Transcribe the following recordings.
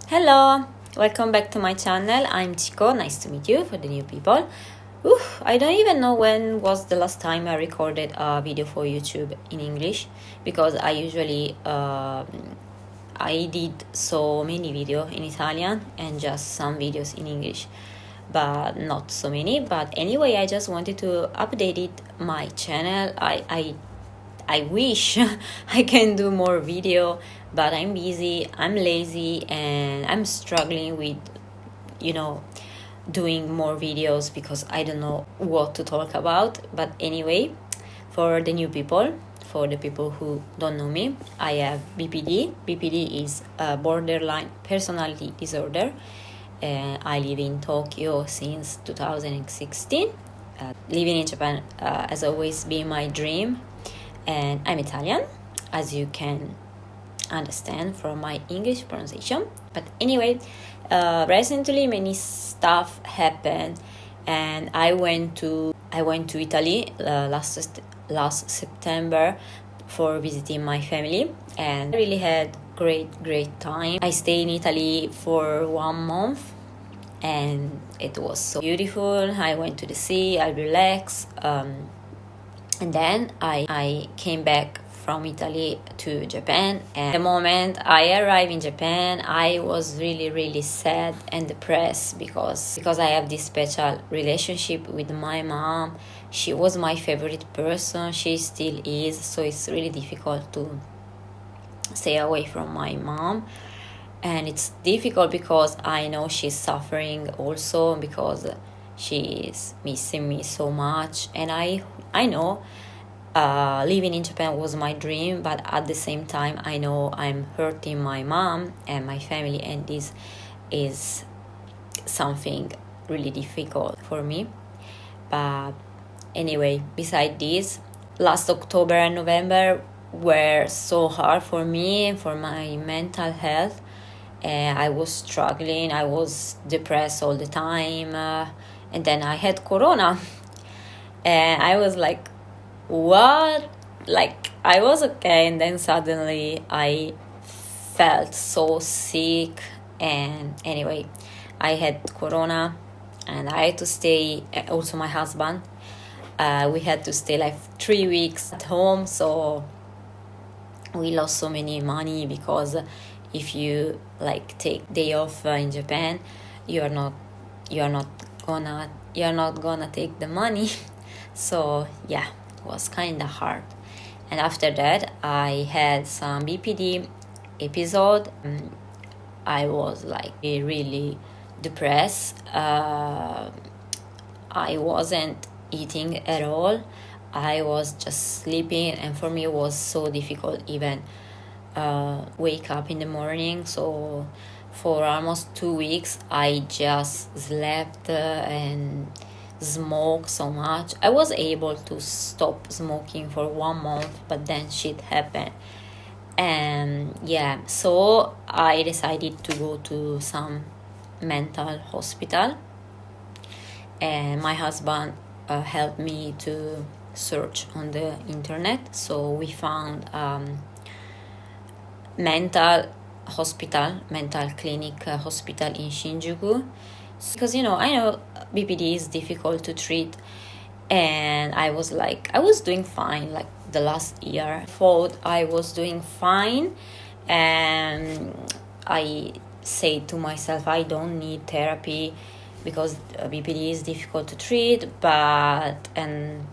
Hello, welcome back to my channel. I'm Cico. Nice to meet you for the new people. I don't even know when was the last time I recorded a video for YouTube in English, because I usually I did so many videos in Italian and just some videos in English, but not so many. But anyway, I just wanted to update my channel. I wish I can do more video, but I'm busy, I'm lazy, and I'm struggling with, doing more videos because I don't know what to talk about. But anyway, for the new people, for the people who don't know me, I have BPD. BPD is a borderline personality disorder. I live in Tokyo since 2016. Living in Japan has always been my dream. And I'm Italian, as you can understand from my English pronunciation. But anyway, recently many stuff happened, and I went to Italy last September for visiting my family, and I really had great time. I stayed in Italy for 1 month, and it was so beautiful. I went to the sea, I relaxed. And then I came back from Italy to Japan, and the moment I arrived in Japan, I was really sad and depressed because I have this special relationship with my mom. She was my favorite person, she still is, so it's really difficult to stay away from my mom. And it's difficult because I know she's suffering also, because she's missing me so much. And I know living in Japan was my dream, but at the same time I know I'm hurting my mom and my family, and this is something really difficult for me. But anyway, beside this, last October and November were so hard for me and for my mental health. I was struggling, I was depressed all the time, and then I had corona, and I was like, what? Like, I was okay, and then suddenly I felt so sick. And anyway, I had corona, and I had to stay, also my husband, we had to stay like 3 weeks at home, so we lost so many money, because if you like take day off in Japan, you're not gonna take the money. So yeah, it was kind of hard. And after that, I had some BPD episode. I was like really depressed. I wasn't eating at all. I was just sleeping, and for me it was so difficult even wake up in the morning. So for almost 2 weeks I just slept and smoked so much. I was able to stop smoking for 1 month, but then shit happened. And yeah, so I decided to go to some mental hospital, and my husband helped me to search on the internet. So we found mental clinic hospital in Shinjuku, because I know BPD is difficult to treat, and I was doing fine. Like the last year, I thought I was doing fine, and I say to myself, I don't need therapy because BPD is difficult to treat. And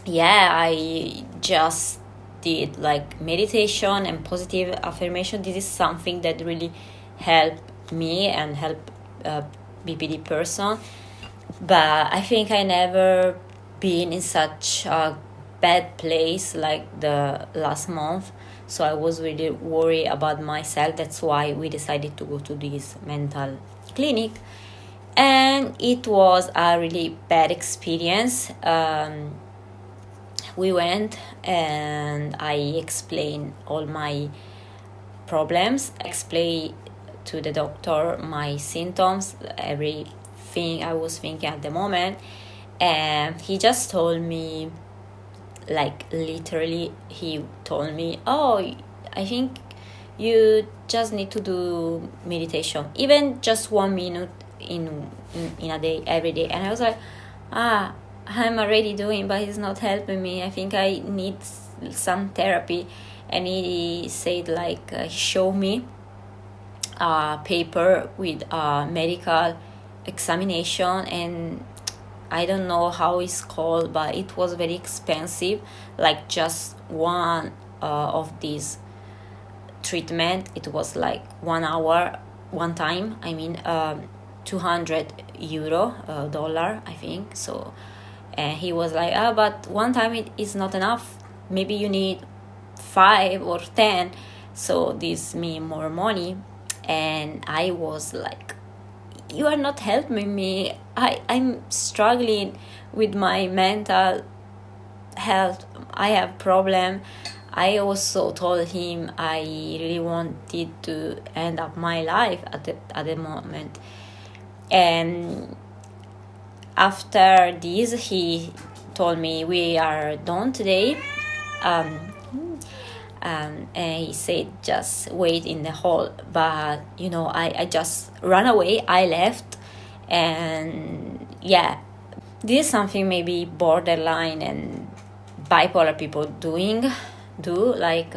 yeah, I just did like meditation and positive affirmation. This is something that really helped me and helped BPD person. But I think I never been in such a bad place like the last month, so I was really worried about myself. That's why we decided to go to this mental clinic, and it was a really bad experience. We went, and I explained all my problems, explained to the doctor my symptoms, everything I was thinking at the moment. And he just told me, like literally he told me, oh, I think you just need to do meditation, even just 1 minute in a day, every day. And I was like, I'm already doing, but it's not helping me. I think I need some therapy. And he said, like, he showed me a paper with a medical examination, and I don't know how it's called, but it was very expensive. Like, just one of these treatment, it was like 1 hour, one time, I mean, 200 euro, dollar, I think. So, and he was like, but one time it is not enough, maybe you need 5 or 10, so this mean more money. And I was like, you are not helping me. I'm struggling with my mental health. I have problem. I also told him I really wanted to end up my life at the moment. And after this, he told me, we are done today. And he said, just wait in the hall. But I just ran away. I left. And yeah, this is something maybe borderline and bipolar people do, like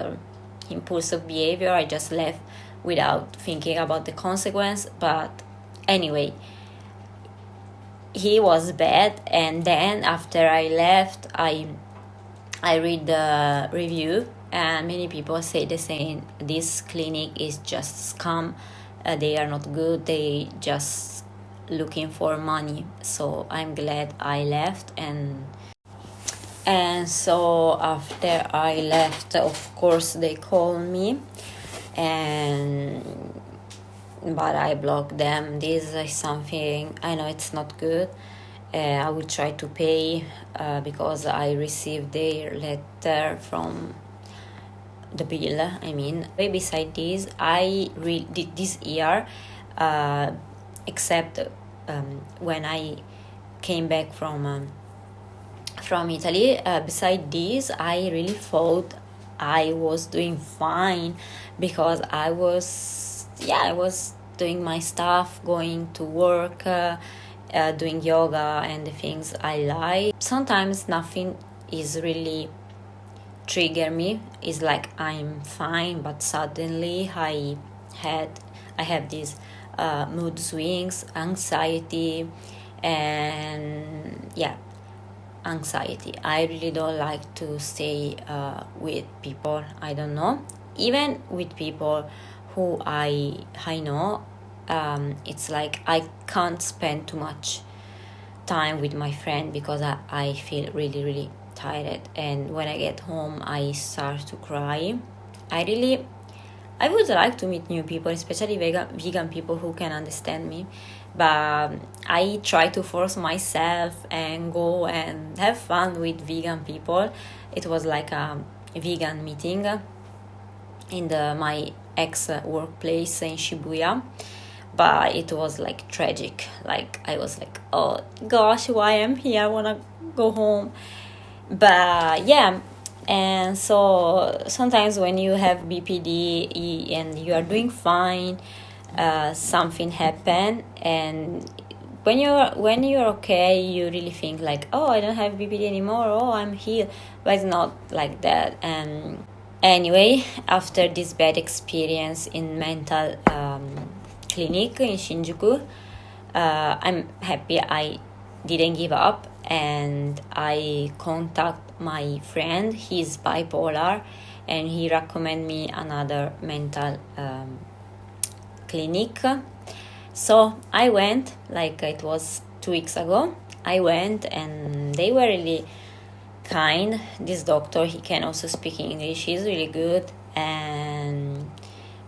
impulsive behavior. I just left without thinking about the consequence. But anyway, he was bad. And then after I left, I read the review, and many people say the same. This clinic is just scam. They are not good. They just looking for money. So I'm glad I left. And so after I left, of course they called me, but I blocked them. This is something I know it's not good. I will try to pay because I received their letter from the bill. I mean, beside this, I did this year, except when I came back from Italy. Beside this, I really thought I was doing fine, because I was doing my stuff, going to work, doing yoga and the things I like. Sometimes nothing is really trigger me. It's like I'm fine, but suddenly I have these mood swings, anxiety, and anxiety. I really don't like to stay with people. I don't know, even with people who I know. It's like I can't spend too much time with my friend, because I feel really, really tired. And when I get home, I start to cry. I would like to meet new people, especially vegan people who can understand me. But I try to force myself and go and have fun with vegan people. It was like a vegan meeting in my ex workplace in Shibuya. But it was like tragic. Like, I was like, oh gosh, why I'm here? I want to go home. But yeah, and so sometimes when you have BPD and you are doing fine, something happen, and when you're okay, you really think like, oh, I don't have BPD anymore, oh, I'm healed. But it's not like that. And anyway, after this bad experience in mental clinic in Shinjuku, I'm happy I didn't give up, and I contact my friend. He's bipolar, and he recommended me another mental clinic. So I went, like it was 2 weeks ago. I went, and they were really kind. This doctor, he can also speak English. He's really good, and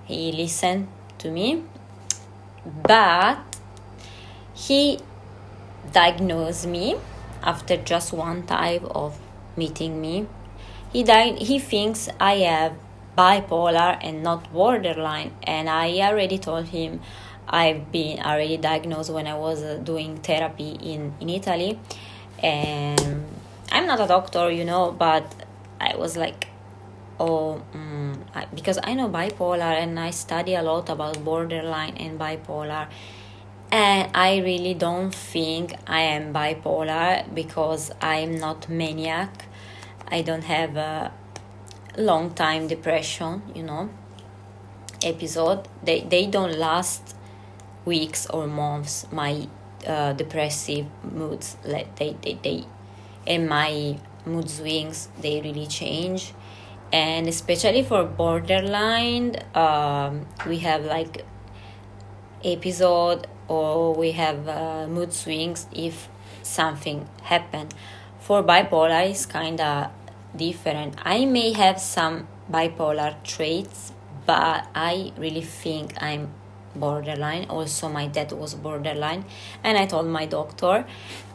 he listened to me. But he diagnosed me after just one time of meeting me. He thinks I have bipolar and not borderline, and I already told him I've been already diagnosed when I was doing therapy in Italy. And I'm not a doctor, but I was like, or because I know bipolar and I study a lot about borderline and bipolar, and I really don't think I am bipolar because I'm not maniac. I don't have a long time depression, episode. They don't last weeks or months. My depressive moods, like they and my mood swings, they really change. And especially for borderline, we have like episode, or we have mood swings if something happened. For bipolar, it's kind of different. I may have some bipolar traits, but I really think I'm borderline. Also, my dad was borderline, and I told my doctor,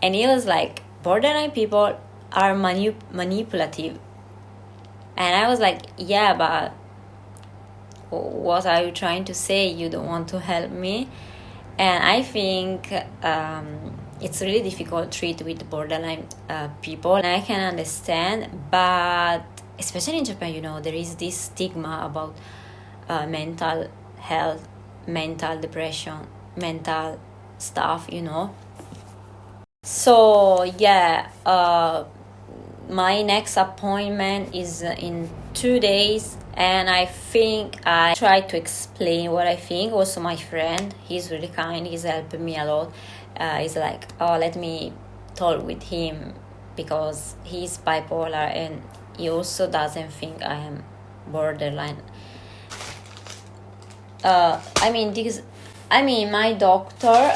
and he was like, borderline people are manipulative. And I was like, yeah, but what are you trying to say? You don't want to help me? And I think it's really difficult to treat with borderline people, and I can understand, but especially in Japan, there is this stigma about mental health, mental depression, mental stuff, So yeah, my next appointment is in 2 days, and I think I try to explain what I think. Also, my friend, he's really kind, he's helping me a lot. He's like, oh, let me talk with him because he's bipolar, and he also doesn't think I am borderline. My doctor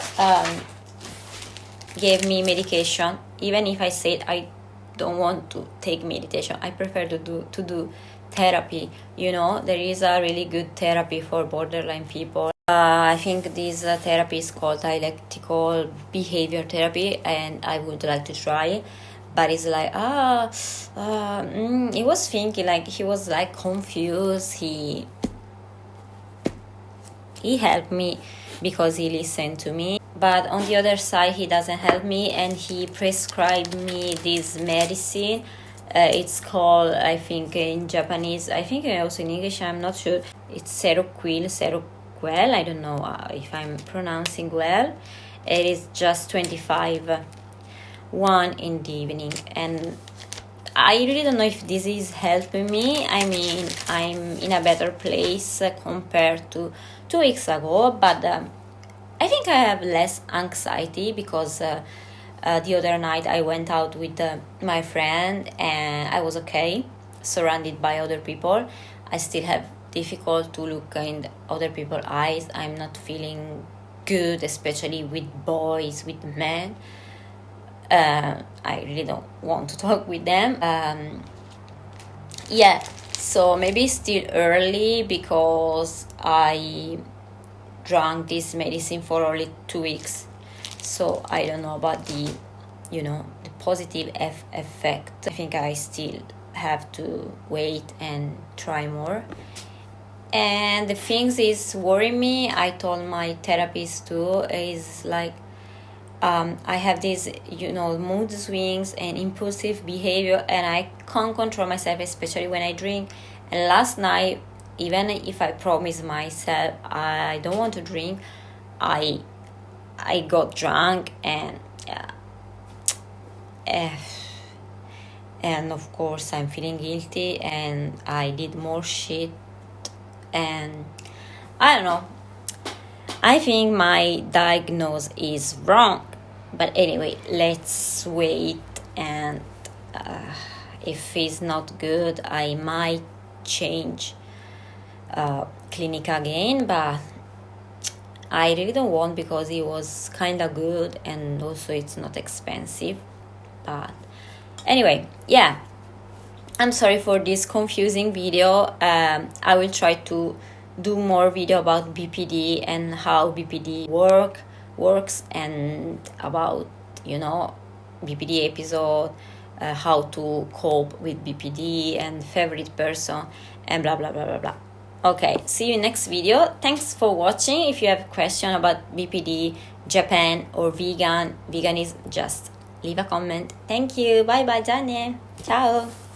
gave me medication. Even if I said I don't want to take meditation, I prefer to do therapy. There is a really good therapy for borderline people. I think this therapy is called dialectical behavior therapy, and I would like to try it. But it's like, he was thinking, like, he was like confused. He helped me because he listened to me. But on the other side, he doesn't help me, and he prescribed me this medicine. It's called, I think in Japanese, I think also in English, I'm not sure. It's Seroquel. I don't know if I'm pronouncing well. It is just 25, one in the evening. And I really don't know if this is helping me. I'm in a better place compared to 2 weeks ago, but I think I have less anxiety because the other night I went out with my friend, and I was okay, surrounded by other people. I still have difficult to look in other people's eyes. I'm not feeling good, especially with boys, with men. I really don't want to talk with them. So maybe it's still early because I drank this medicine for only 2 weeks. So I don't know about the positive effect. I think I still have to wait and try more. And the things is worrying me, I told my therapist too, is like, I have these, mood swings and impulsive behavior, and I can't control myself, especially when I drink. And last night, even if I promised myself I don't want to drink, I got drunk, and and of course I'm feeling guilty, and I did more shit, and I don't know. I think my diagnosis is wrong. But anyway, let's wait, and if it's not good, I might change clinic again, but I really don't want, because it was kind of good, and also it's not expensive. But anyway, yeah, I'm sorry for this confusing video. I will try to do more video about BPD and how BPD works, and about BPD episode, how to cope with BPD, and favorite person, and blah blah blah blah blah. Okay, see you next video. Thanks for watching. If you have a question about BPD, Japan, or veganism, just leave a comment. Thank you. Bye bye, Jane. Ciao.